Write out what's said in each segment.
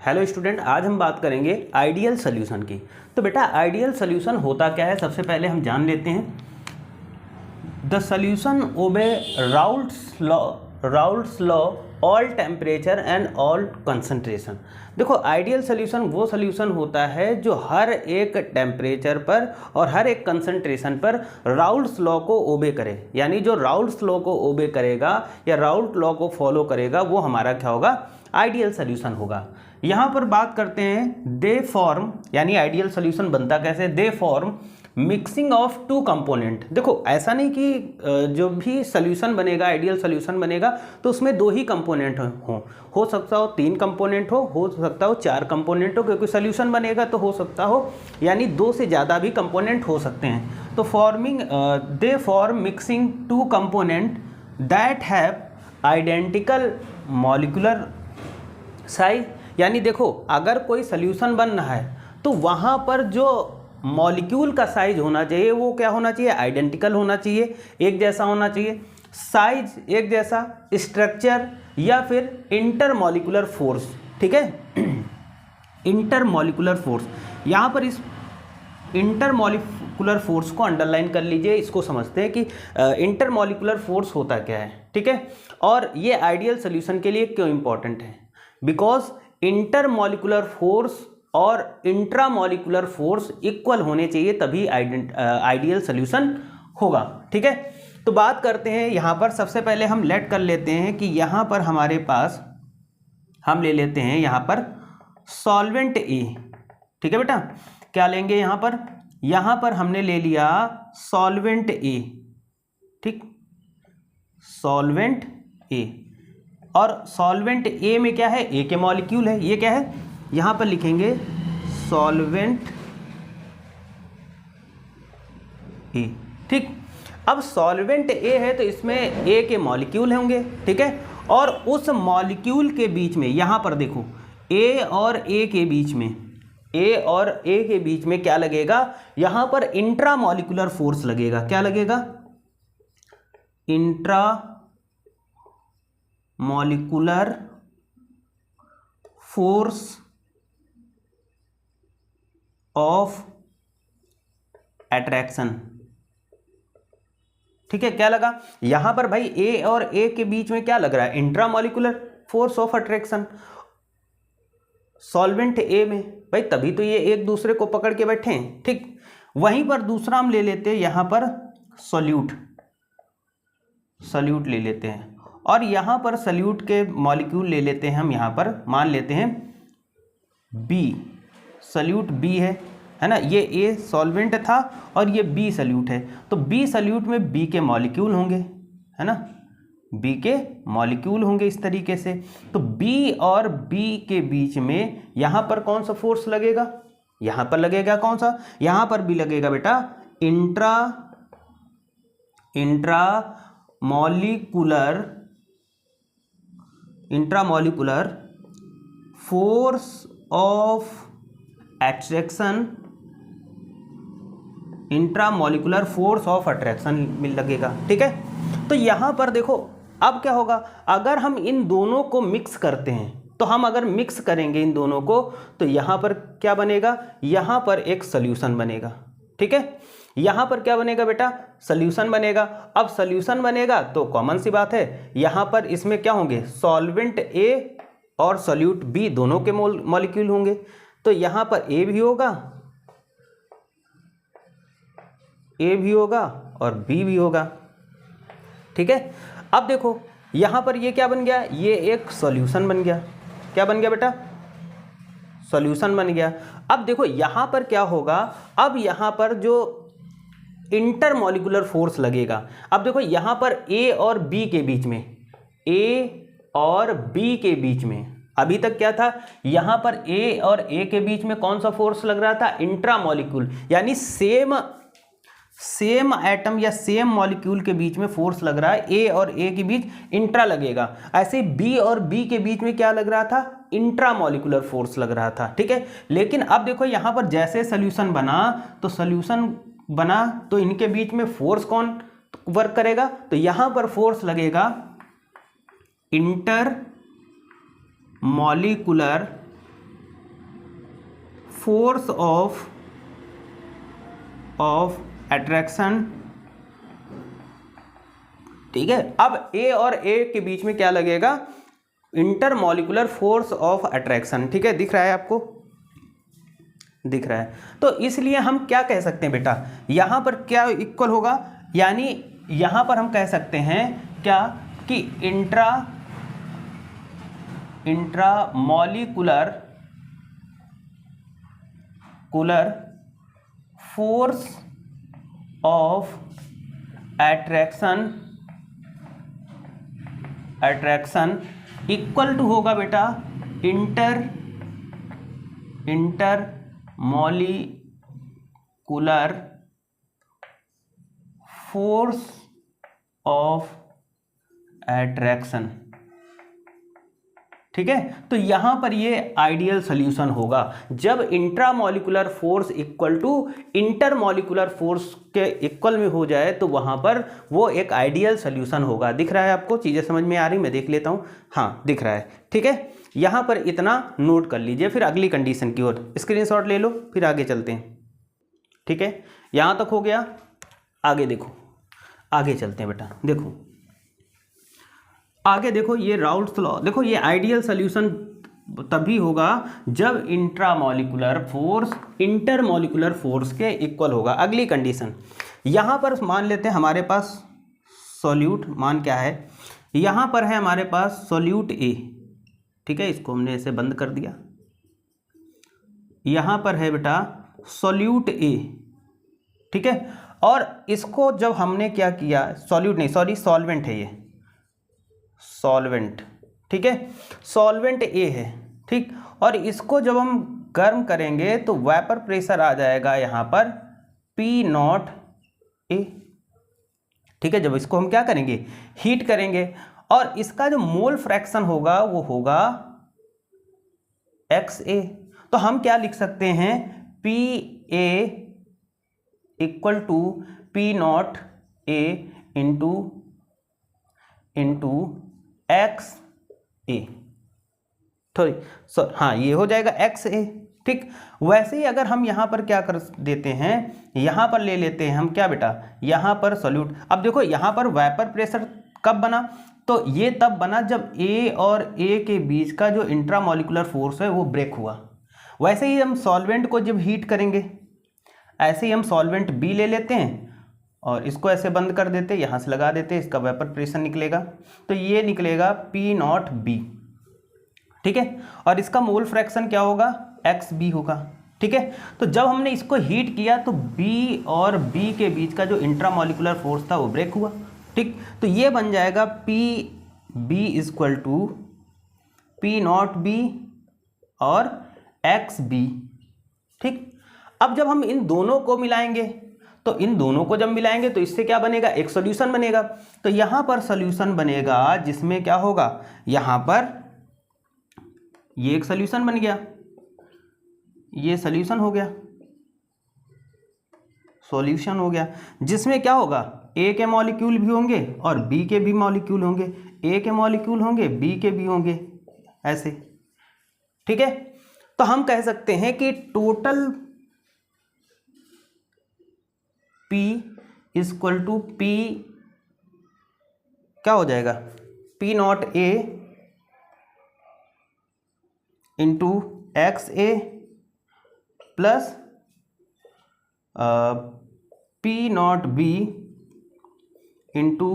Hello student, आज हम बात करेंगे आइडियल सॉल्यूशन की। तो बेटा आइडियल सॉल्यूशन होता क्या है, सबसे पहले हम जान लेते हैं। The solution obey Raoult's law all temperature and all concentration. देखो आइडियल सॉल्यूशन वो सॉल्यूशन होता है जो हर एक टेम्परेचर पर और हर एक कंसंट्रेशन पर राउल्ट्स लॉ को ओबे करे। यानी जो राउल्ट्स लॉ को ओबे करेगा या राउल्ट लॉ को फॉलो करेगा वो हमारा क्या होगा, आइडियल सॉल्यूशन होगा। यहाँ पर बात करते हैं दे फॉर्म, यानी आइडियल सॉल्यूशन बनता कैसे, they form mixing of two component. देखो ऐसा नहीं कि जो भी सॉल्यूशन बनेगा, आइडियल सॉल्यूशन बनेगा तो उसमें दो ही कंपोनेंट हो सकता हो 3 कंपोनेंट हो सकता हो 4 कंपोनेंट हो, क्योंकि सॉल्यूशन बनेगा तो हो सकता हो यानी 2 से ज़्यादा भी कंपोनेंट हो सकते हैं। तो दे form mixing two component that have identical molecular size. यानी देखो अगर कोई सॉल्यूशन बन रहा है तो वहाँ पर जो मॉलिक्यूल का साइज होना चाहिए वो क्या होना चाहिए, आइडेंटिकल होना चाहिए, एक जैसा होना चाहिए, साइज एक जैसा, स्ट्रक्चर या फिर इंटरमॉलिक्यूलर फोर्स। ठीक है, इंटरमॉलिक्यूलर फोर्स। यहाँ पर इस इंटरमॉलिक्यूलर फोर्स को अंडरलाइन कर लीजिए, इसको समझते हैं कि इंटरमॉलिक्यूलर फोर्स होता क्या है। ठीक है, और ये आइडियल सॉल्यूशन के लिए क्यों इंपॉर्टेंट है, बिकॉज इंटरमॉलिक्यूलर फोर्स और इंट्रामॉलिक्यूलर फोर्स इक्वल होने चाहिए, तभी आइडियल सॉल्यूशन होगा। ठीक है, तो बात करते हैं यहाँ पर। सबसे पहले हम लेट कर लेते हैं कि यहाँ पर हमारे पास हम ले लेते हैं यहाँ पर सॉल्वेंट ए। ठीक है बेटा, क्या लेंगे यहाँ पर हमने ले लिया सॉल्वेंट ए। ठीक, सॉल्वेंट ए, और सॉल्वेंट ए में क्या है, ए के मॉलिक्यूल है, ये क्या है, यहाँ पर लिखेंगे सॉल्वेंट ए। ठीक, अब सॉल्वेंट ए है तो इसमें ए के मॉलिक्यूल होंगे। ठीक है, और उस मॉलिक्यूल के बीच में यहाँ पर देखो ए और ए के बीच में क्या लगेगा, यहाँ पर इंट्रा मॉलिक्यूलर फोर्स लगेगा। क्या लगेगा, intra molecular force of attraction. ठीक है, क्या लगा यहां पर भाई, ए और ए के बीच में क्या लग रहा है, intramolecular force of attraction solvent A में भाई, तभी तो ये एक दूसरे को पकड़ के बैठे हैं। ठीक, वहीं पर दूसरा हम ले लेते हैं यहां पर सॉल्यूट ले लेते हैं, और यहां पर सॉल्यूट के मॉलिक्यूल ले लेते हैं हम, यहां पर मान लेते हैं बी, सॉल्यूट बी है ना, ये ए सॉल्वेंट था और ये बी सॉल्यूट है, तो बी सॉल्यूट में बी के मॉलिक्यूल होंगे, है ना, बी के मॉलिक्यूल होंगे इस तरीके से। तो बी और बी के बीच में यहां पर कौन सा फोर्स लगेगा, यहां पर लगेगा कौन सा, यहां पर भी लगेगा बेटा intramolecular force of attraction, intramolecular force of attraction में लगेगा। ठीक है, तो यहां पर देखो अब क्या होगा, अगर हम इन दोनों को मिक्स करते हैं, तो हम अगर मिक्स करेंगे इन दोनों को तो यहां पर क्या बनेगा, यहां पर एक सॉल्यूशन बनेगा। ठीक है, यहां पर क्या बनेगा बेटा, सॉल्यूशन बनेगा। अब सॉल्यूशन बनेगा तो कॉमन सी बात है, यहां पर इसमें क्या होंगे, सॉल्वेंट ए और सॉल्यूट बी दोनों के मॉलिक्यूल होंगे, तो यहां पर ए भी होगा और बी भी होगा। ठीक है, अब देखो यहां पर ये क्या बन गया, ये एक सॉल्यूशन बन गया। क्या बन गया बेटा, सॉल्यूशन बन गया। अब देखो यहां पर क्या होगा, अब यहां पर जो इंटरमॉलिक्यूलर फोर्स लगेगा, अब देखो यहां पर ए और बी के बीच में अभी तक क्या था, यहां पर ए और ए के बीच में कौन सा फोर्स लग रहा था, इंट्रामॉलिक्यूल, यानी सेम एटम या सेम मॉलिक्यूल के बीच में फोर्स लग रहा है, ए और ए के बीच इंट्रा लगेगा। ऐसे बी और बी के बीच में क्या लग रहा था, इंट्रामॉलिक्यूलर फोर्स लग रहा था। ठीक है, लेकिन अब देखो यहां पर जैसे सॉल्यूशन बना तो इनके बीच में फोर्स कौन वर्क करेगा, तो यहां पर फोर्स लगेगा inter molecular force of attraction, ठीक है। अब ए और ए के बीच में क्या लगेगा, इंटरमॉलिक्यूलर फोर्स ऑफ अट्रैक्शन, ठीक है, दिख रहा है आपको, दिख रहा है। तो इसलिए हम क्या कह सकते हैं बेटा, यहां पर क्या इक्वल होगा, यानी यहां पर हम कह सकते हैं क्या कि intramolecular force of attraction equal to होगा बेटा इंटरमॉलिक्यूलर फोर्स ऑफ अट्रैक्शन, ठीक है। तो यहां पर ये आइडियल सॉल्यूशन होगा जब intramolecular force equal to intermolecular force के इक्वल में हो जाए, तो वहां पर वो एक आइडियल सॉल्यूशन होगा। दिख रहा है आपको, चीजें समझ में आ रही, मैं देख लेता हूं, हाँ दिख रहा है, ठीक है। यहां पर इतना नोट कर लीजिए, फिर अगली कंडीशन की ओर स्क्रीनशॉट ले लो, फिर आगे चलते हैं, ठीक है। यहां तक हो गया, आगे देखो, आगे चलते हैं बेटा, देखो आगे देखो, ये राउल्स लॉ, देखो ये आइडियल सॉल्यूशन तभी होगा जब इंट्रामॉलिक्यूलर फोर्स इंटरमॉलिक्यूलर फोर्स के इक्वल होगा। अगली कंडीशन, यहां पर मान लेते हैं हमारे पास सॉल्यूट, मान क्या है, यहां पर है हमारे पास सॉल्यूट ए, ठीक है, इसको हमने ऐसे बंद कर दिया, यहां पर है बेटा सॉल्यूट ए, ठीक है। और इसको जब हमने क्या किया, सॉल्यूट नहीं सॉरी सॉल्वेंट है, ये सॉल्वेंट, ठीक है, सॉल्वेंट ए है, ठीक। और इसको जब हम गर्म करेंगे तो वेपर प्रेशर आ जाएगा यहाँ पर P0 ए, ठीक है। जब इसको हम क्या करेंगे, हीट करेंगे, और इसका जो मोल फ्रैक्शन होगा वो होगा XA। तो हम क्या लिख सकते हैं, PA equal to P0 A into XA, तो हाँ ये हो जाएगा XA, ठीक। वैसे ही अगर हम यहाँ पर क्या कर देते हैं, यहाँ पर ले लेते हैं हम क्या बेटा, यहाँ पर सॉल्यूट। अब देखो यहाँ पर वेपर प्रेशर कब बना, तो ये तब बना जब A और A के बीच का जो इंट्रामॉलिक्यूलर फोर्स है वो ब्रेक हुआ। वैसे ही हम सॉल्वेंट को जब हीट करेंगे, ऐसे ही हम सॉल्वेंट B ले लेते हैं और इसको ऐसे बंद कर देते, यहाँ से लगा देते, इसका वेपर प्रेशर निकलेगा, तो ये निकलेगा P0B, ठीक है। और इसका मोल फ्रैक्शन क्या होगा, XB होगा, ठीक है। तो जब हमने इसको हीट किया तो B और B के बीच का जो इंट्रामॉलिक्यूलर फोर्स था वो ब्रेक हुआ, ठीक। तो ये बन जाएगा PB इक्वल टू P0B और XB, ठीक। अब जब हम इन दोनों को मिलाएंगे, तो इन दोनों को जब मिलाएंगे तो इससे क्या बनेगा, एक सॉल्यूशन बनेगा। तो यहां पर सॉल्यूशन बनेगा जिसमें क्या होगा, यहां पर ये एक सॉल्यूशन बन गया, ये सॉल्यूशन हो गया, सॉल्यूशन हो गया, जिसमें क्या होगा, ए के मॉलिक्यूल भी होंगे और बी के भी मॉलिक्यूल होंगे, ए के मॉलिक्यूल होंगे बी के भी होंगे, ऐसे, ठीक है। तो हम कह सकते हैं कि total P equal to P क्या हो जाएगा, P0 A into XA plus P0 B into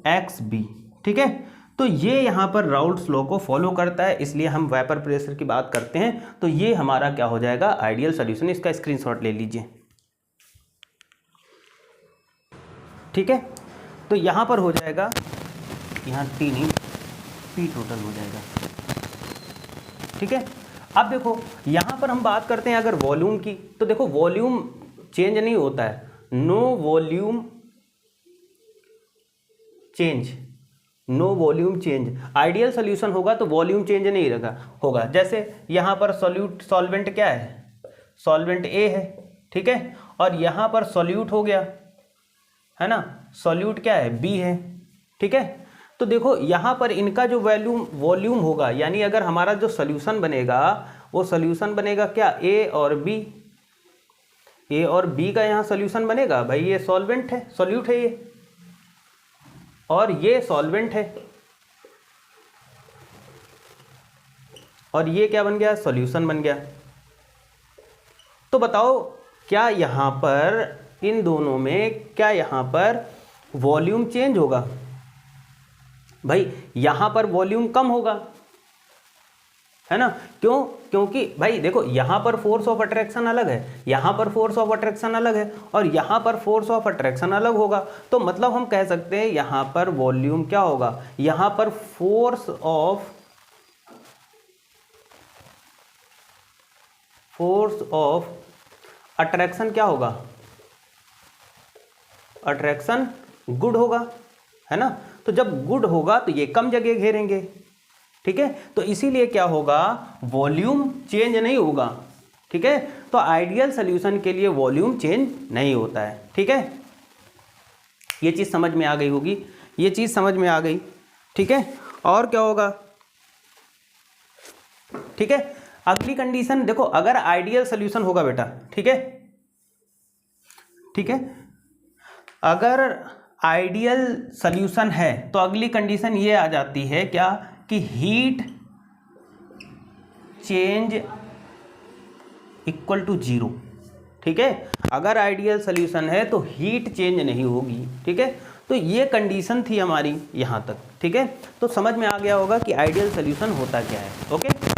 XB, ठीक है। तो ये यहाँ पर राउल्स लॉ को फॉलो करता है, इसलिए हम वेपर प्रेशर की बात करते हैं। तो ये हमारा क्या हो जाएगा, आइडियल सॉल्यूशन। इसका स्क्रीनशॉट ले लीजिए, ठीक है। तो यहाँ पर हो जाएगा, यहाँ T नहीं P टोटल हो जाएगा, ठीक है। अब देखो यहाँ पर हम बात करते हैं अगर वॉल्यूम की, तो देखो वॉल्यूम चेंज नहीं होता है, no volume change, no volume change. Ideal solution होगा तो वॉल्यूम चेंज नहीं होगा। जैसे यहाँ पर सॉल्वेंट क्या है, सॉल्वेंट A है, ठीक है। और यहाँ पर सॉल्यूट हो गया, है ना, सॉल्यूट क्या है, B है, ठीक है। तो देखो यहाँ पर इनका जो वॉल्यूम होगा, यानी अगर हमारा जो सोल्यूशन बनेगा वो सोल्यूशन बनेगा क्या, ए और बी। ए और बी का यहाँ सोल्यूशन बनेगा भाई, ये सॉल्वेंट है, सॉल्यूट है ये, और ये सॉल्वेंट है, और ये क्या बन गया, सॉल्यूशन बन गया। तो बताओ क्या यहाँ पर इन दोनों में क्या यहाँ पर वॉल्यूम चेंज होगा? भाई यहाँ पर वॉल्यूम कम होगा, है ना। क्यों? क्योंकि भाई देखो यहाँ पर फोर्स ऑफ अट्रैक्शन अलग है, यहाँ पर फोर्स ऑफ अट्रैक्शन अलग है, और यहाँ पर फोर्स ऑफ अट्रैक्शन अलग होगा। तो मतलब हम कह सकते हैं यहाँ पर वॉल्यूम क्या होगा, यहाँ पर फोर्स ऑफ अट्रैक्शन क्या होगा, अट्रैक्शन गुड होगा, है ना। तो जब गुड होगा तो ये कम जगह घेरेंगे, ठीक है। तो इसीलिए क्या होगा, वॉल्यूम चेंज नहीं होगा, ठीक है। तो आइडियल सॉल्यूशन के लिए वॉल्यूम चेंज नहीं होता है, ठीक है। ये चीज़ समझ में आ गई होगी, ये चीज़ समझ में आ गई, ठीक है। और क्या होगा, ठीक है। अगली कंडीशन देखो, अगर आइडियल सॉल्यूशन होगा बेटा, ठीक है, ठीक है, अगर आइडियल सॉल्यूशन है तो अगली कंडीशन ये आ जाती है क्या, कि हीट चेंज इक्वल टू 0, ठीक है। अगर आइडियल सॉल्यूशन है तो हीट चेंज नहीं होगी, ठीक है। तो ये कंडीशन थी हमारी यहाँ तक, ठीक है। तो समझ में आ गया होगा कि आइडियल सॉल्यूशन होता क्या है, ओके।